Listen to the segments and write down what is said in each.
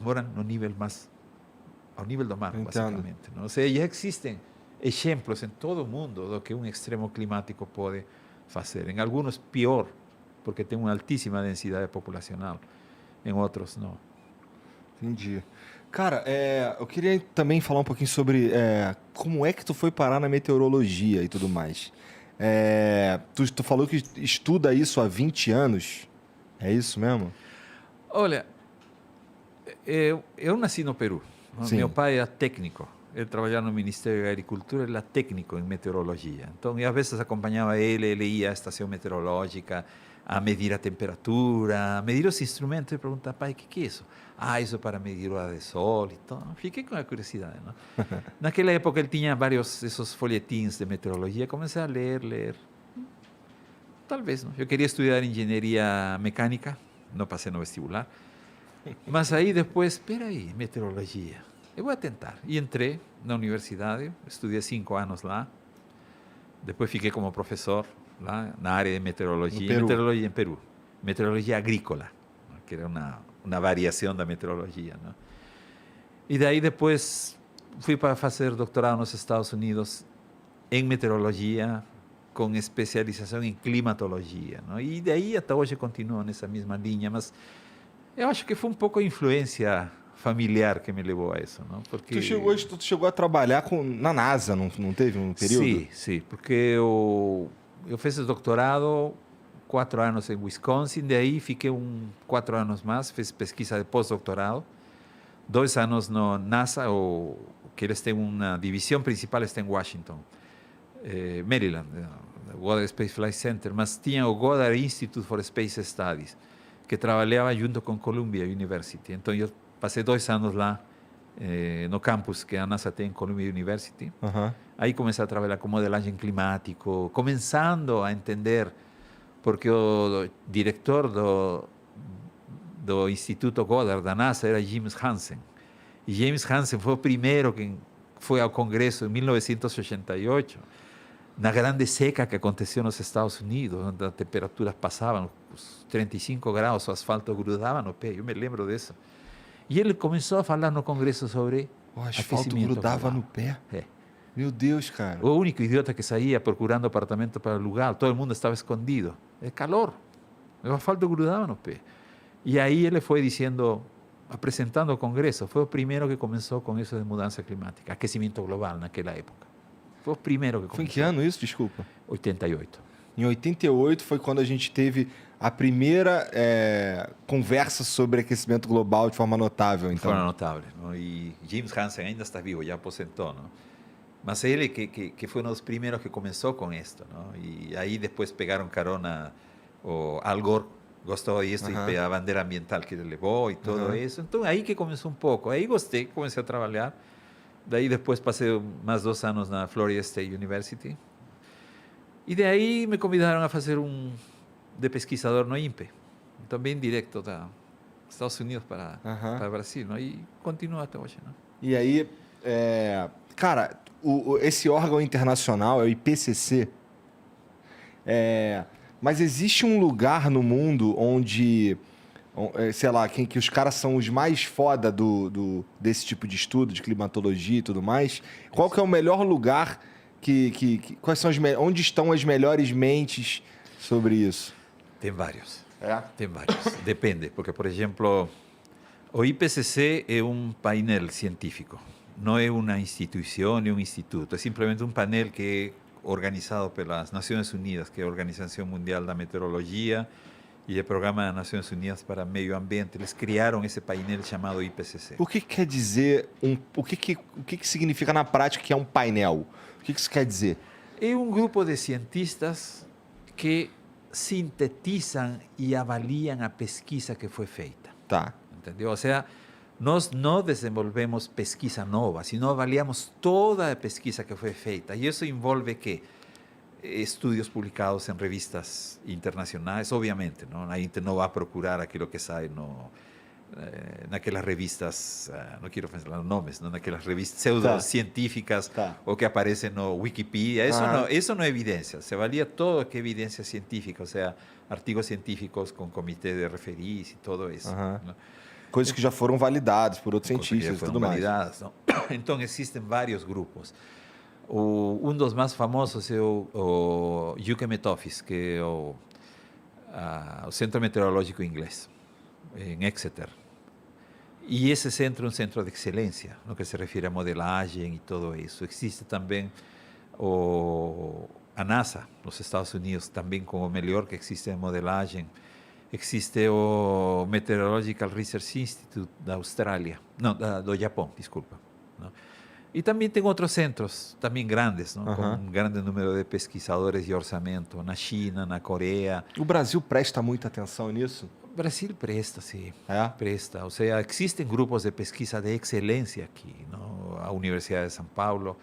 moram no nível ao nível do mar, Entendo. basicamente. Não? Ou seja, já existem exemplos em todo o mundo do que um extremo climático pode fazer. Em alguns, pior, porque tem uma altíssima densidade populacional. Em outros, não. Entendi. Cara, eu queria também falar um pouquinho sobre como é que tu foi parar na meteorologia e tudo mais. Tu falou que estuda isso há 20 anos. É isso mesmo? Olha, eu nasci no Peru. Sim. Meu pai era técnico. Ele trabalhava no Ministério da Agricultura, ele era técnico em meteorologia. Então, eu às vezes acompanhava ele ia à estação meteorológica a medir a temperatura, a medir os instrumentos. E perguntava, pai, o que é isso? Ah, isso é para medir hora de sol. Então, fiquei com a curiosidade. Não? Naquela época, ele tinha vários desses folhetins de meteorologia. Comecei a ler. Talvez, não? Eu queria estudar engenharia mecânica, não passei no vestibular. Mas aí depois, espera aí, meteorologia. Eu vou tentar. E entrei na universidade, estudei 5 anos lá. Depois fiquei como professor lá na área de meteorologia. Meteorologia em Peru. Meteorologia agrícola, que era uma variação da meteorologia. Não? E daí depois fui para fazer doutorado nos Estados Unidos em meteorologia, com especialização em climatologia. Não? E daí até hoje continuo nessa mesma linha, mas eu acho que foi um pouco a influência familiar que me levou a isso, não? Porque Tu chegou a trabalhar na NASA, não teve um período? Sim, porque eu fiz o doutorado 4 anos em Wisconsin, daí fiquei 4 anos mais, fiz pesquisa de pós-doutorado, 2 anos no NASA, que eles têm uma divisão principal, está em Washington, Maryland, Goddard Space Flight Center, mas tinha o Goddard Institute for Space Studies, que trabalhava junto com Columbia University. Então, eu passei 2 anos lá, no campus que a NASA tem em Columbia University. Aí comecei a trabalhar com modelagem climático, começando a entender, porque o diretor do Instituto Goddard da NASA era James Hansen. E James Hansen foi o primeiro que foi ao Congresso em 1988, na grande seca que aconteceu nos Estados Unidos, onde as temperaturas passavam os 35 graus, o asfalto grudava no pé. Eu me lembro disso. E ele começou a falar no Congresso sobre o asfalto grudava global. no pé? Meu Deus, cara. O único idiota que saía procurando apartamento para alugar, todo mundo estava escondido. É calor. O asfalto grudava no pé. E aí ele foi dizendo, apresentando ao Congresso, foi o primeiro que começou com isso de mudança climática, aquecimento global naquela época. Foi o primeiro que começou. Foi em que ano isso, desculpa? 88. Em 88 foi quando a gente teve a primeira conversa sobre aquecimento global de forma notável. Então. De forma notável. Não? E James Hansen ainda está vivo, já aposentou. Não? Mas ele que foi um dos primeiros que começou com isto. Não? E aí depois pegaram carona, o Al Gore gostou disso, e a bandeira ambiental que ele levou e tudo isso. Então aí que começou um pouco. Aí gostei, comecei a trabalhar. Daí depois passei mais 2 anos na Florida State University. E daí me convidaram a fazer de pesquisador no INPE. Então bem direto da Estados Unidos para Brasil. Não? E continua até hoje. Não? E aí, cara, esse órgão internacional é o IPCC. Mas existe um lugar no mundo onde, sei lá, que os caras são os mais foda desse tipo de estudo, de climatologia e tudo mais. Qual que é o melhor lugar quais são onde estão as melhores mentes sobre isso? Tem vários. Tem vários. Depende, porque, por exemplo, o IPCC é um painel científico. Não é uma instituição nem um instituto. É simplesmente um painel que é organizado pelas Nações Unidas, que é a Organização Mundial da Meteorologia e o Programa das Nações Unidas para o Meio Ambiente. Eles criaram esse painel chamado IPCC. O que quer dizer, o que significa na prática que é um painel? O que isso quer dizer? É um grupo de cientistas que sintetizam e avaliam a pesquisa que foi feita. Tá. Entendeu? Ou seja, nós não desenvolvemos pesquisa nova, sino avaliamos toda a pesquisa que foi feita. E isso envolve que estudos publicados em revistas internacionais, obviamente, não? A gente não vai procurar aquilo que sai naquelas revistas, não quero falar nomes, não? Naquelas revistas pseudocientíficas ou que aparecem no Wikipedia. Isso não é evidência. Se avalia todo que é evidência científica, ou seja, artigos científicos com comitê de referís e todo isso. Coisas que já foram validadas por outros cientistas e tudo mais. Validadas, não? Então, existem vários grupos. Um dos mais famosos é o UK Met Office, que é o Centro Meteorológico Inglês, em Exeter. E esse centro é um centro de excelência, no que se refere a modelagem e tudo isso. Existe também a NASA, nos Estados Unidos, também com o melhor que existe em modelagem. Existe o Meteorological Research Institute da Austrália, não, do Japão, desculpa. Não? E também tem outros centros, também grandes, não? Com um grande número de pesquisadores e orçamento, na China, na Coreia. O Brasil presta muita atenção nisso? O Brasil presta, sim. É? Presta. Ou seja, existem grupos de pesquisa de excelência aqui, não? A Universidade de São Paulo,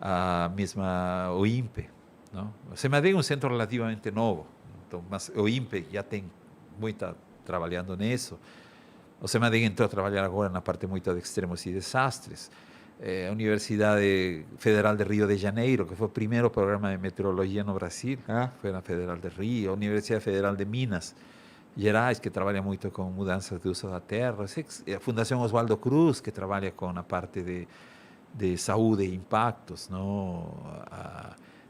a mesma o INPE. Não? O CEMADEM é um centro relativamente novo, então, mas o INPE já tem muita trabalhando nisso. O CEMADEM entrou a trabalhar agora na parte muito de extremos e desastres. A Universidade Federal de Rio de Janeiro, que foi o primeiro programa de meteorologia no Brasil, foi na Federal de Rio. A Universidade Federal de Minas Gerais, que trabalha muito com mudanças de uso da terra. A Fundação Oswaldo Cruz, que trabalha com a parte de saúde e impactos. Não?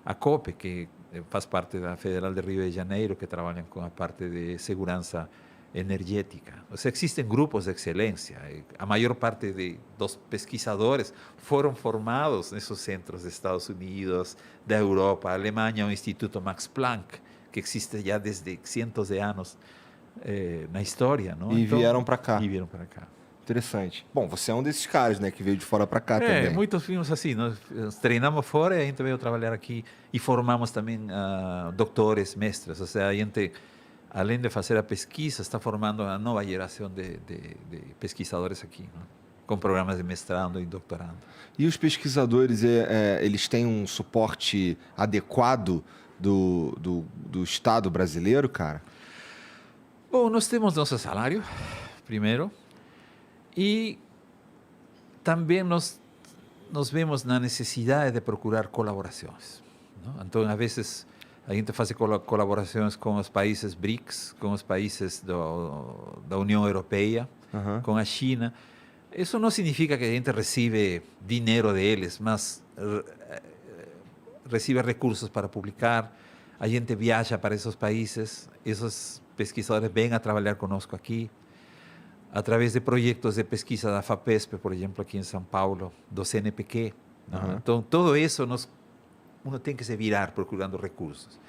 A COPE, que faz parte da Federal de Rio de Janeiro, que trabalham com a parte de segurança energética. Ou seja, existem grupos de excelência. A maior parte dos pesquisadores foram formados nesses centros dos Estados Unidos, da Europa. A Alemanha, o Instituto Max Planck, que existe já desde cientos de anos na história. Não? E então, vieram para cá. E vieram para cá. Interessante. Bom, você é um desses caras, né, que veio de fora para cá também. Muitos vimos assim, nós treinamos fora e a gente veio trabalhar aqui e formamos também doutores, mestres. Ou seja, a gente, além de fazer a pesquisa, está formando uma nova geração de pesquisadores aqui, não? Com programas de mestrado e doutorado. E os pesquisadores, eles têm um suporte adequado do Estado brasileiro, cara? Bom, nós temos nosso salário, primeiro, e também nós vemos na necessidade de procurar colaborações. Não? Então, às vezes, a gente faz colaborações com os países BRICS, com os países da União Europeia, com a China. Isso não significa que a gente recebe dinheiro deles, mas recebe recursos para publicar. A gente viaja para esses países, esses pesquisadores vêm a trabalhar conosco aqui, através de projetos de pesquisa da FAPESP, por exemplo, aqui em São Paulo, do CNPq. Então, tudo isso, uno tem que se virar procurando recursos.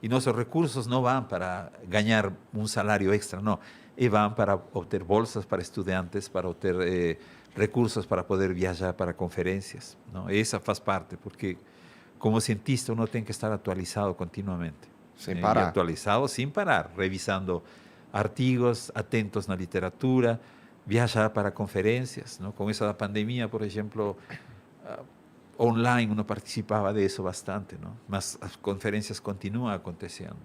E nossos recursos não vão para ganhar um salário extra, não. E vão para obter bolsas para estudantes, para obter recursos para poder viajar para conferências. Não? Essa faz parte, porque como cientista uno tem que estar atualizado continuamente. Sem parar. E atualizado sem parar, revisando artigos, atentos na literatura, viajar para conferências. Não? Com essa da pandemia, por exemplo, online uno participava disso bastante, não? Mas as conferências continuam acontecendo,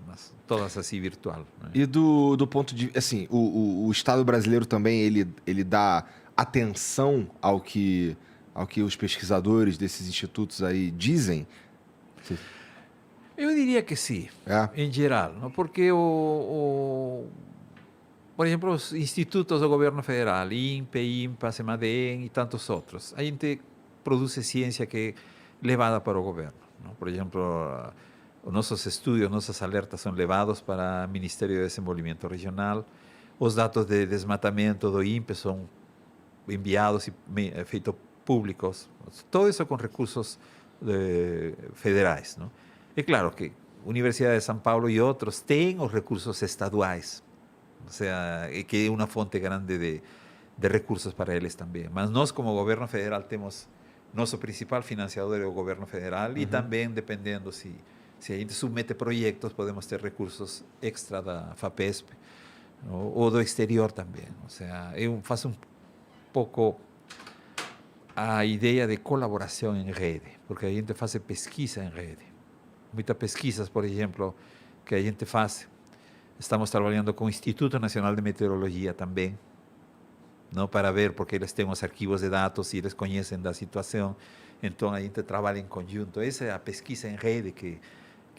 mas todas assim virtual. Né? E do ponto de... Assim, o Estado brasileiro também, ele dá atenção ao que os pesquisadores desses institutos aí dizem? Eu diria que sim, em geral, não? Porque por exemplo, os institutos do governo federal, INPE, INPA, CEMADEM e tantos outros, a gente produz ciência que é levada para o governo. Não? Por exemplo, os nossos estudos, nossas alertas são levados para o Ministério do Desenvolvimento Regional, os dados de desmatamento do INPE são enviados e feitos públicos, todo isso com recursos federais. Não? É claro que a Universidade de São Paulo e outros têm os recursos estaduais, ou seja, que é uma fonte grande de recursos para eles também. Mas nós, como governo federal, temos nosso principal financiador é o governo federal e também, dependendo se a gente submete projetos, podemos ter recursos extra da FAPESP ou do exterior também. Ou seja, eu faço um pouco a ideia de colaboração em rede, porque a gente faz pesquisa em rede. Muitas pesquisas, por exemplo, que a gente faz, estamos trabalhando com o Instituto Nacional de Meteorologia também, não, para ver, porque eles têm os arquivos de dados e eles conhecem da situação, então a gente trabalha em conjunto. Essa é a pesquisa em rede que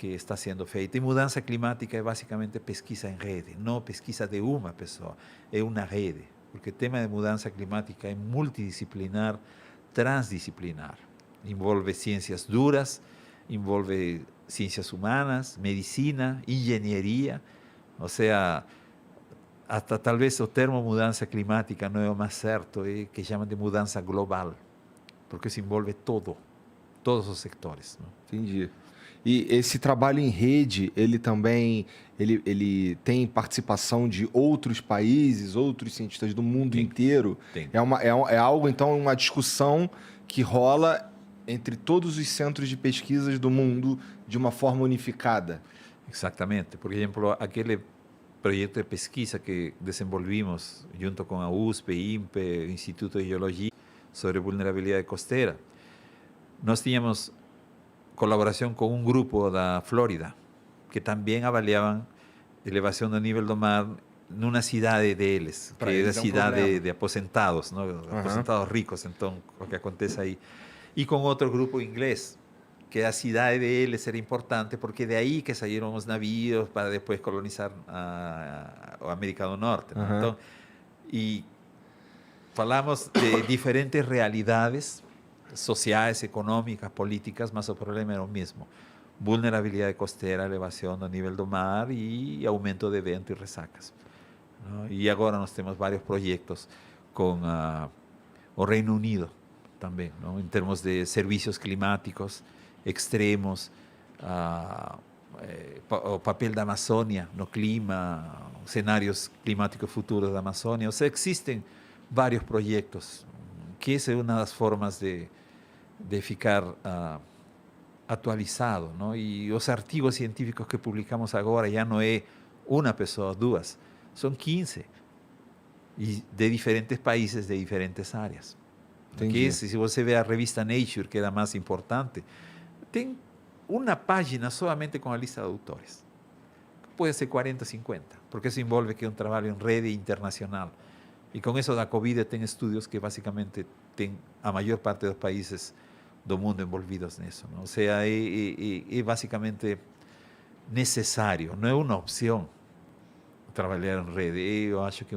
está sendo feita. E mudança climática é basicamente pesquisa em rede, não pesquisa de uma pessoa, é uma rede. porque el tema de mudanza climática es multidisciplinar, transdisciplinar. Envolve ciencias duras, envolve ciencias humanas, medicina, ingeniería, o sea, hasta tal vez o termo mudança climática não é o mais certo, que chamam de mudança global, porque isso envolve todos os sectores. Não? Entendi. E esse trabalho em rede, ele também ele tem participação de outros países, outros cientistas do mundo inteiro? Tem. É algo, então, uma discussão que rola entre todos os centros de pesquisas do mundo de uma forma unificada? Exatamente. Por exemplo, aquele proyecto de pesquisa que desenvolvimos junto con a USP, INPE, Instituto de Geología, sobre vulnerabilidad costera. Nós tínhamos colaboración con un grupo da Flórida, que también avaliaban elevación do nível do mar numa cidade deles, que é a cidade de aposentados, não? Aposentados ricos, então, o que acontece aí. E com outro grupo inglês, que a cidade deles era importante, porque de aí que saíram os navios para depois colonizar a América do Norte. Uhum. Então, e falamos de diferentes realidades sociais, econômicas, políticas, mas o problema era o mesmo. Vulnerabilidade costeira, elevação do nível do mar e aumento de vento e ressacas. Não? E agora nós temos vários projetos com o Reino Unido também, não? Em termos de serviços climáticos extremos, o papel da Amazônia no clima, cenários climáticos futuros da Amazônia. Ou seja, existem vários projetos, que essa é uma das formas de ficar atualizado, não? E os artigos científicos que publicamos agora já não é uma pessoa, duas, são 15, e de diferentes países, de diferentes áreas. Porque se você vê a revista Nature, que é a mais importante, tem uma página solamente com a lista de autores. Pode ser 40, 50, porque isso envolve que é um trabalho em rede internacional. E com isso da Covid tem estudos que basicamente tem a maior parte dos países do mundo envolvidos nisso. Não? Ou seja, é basicamente necessário, não é uma opção trabalhar em rede. Eu acho que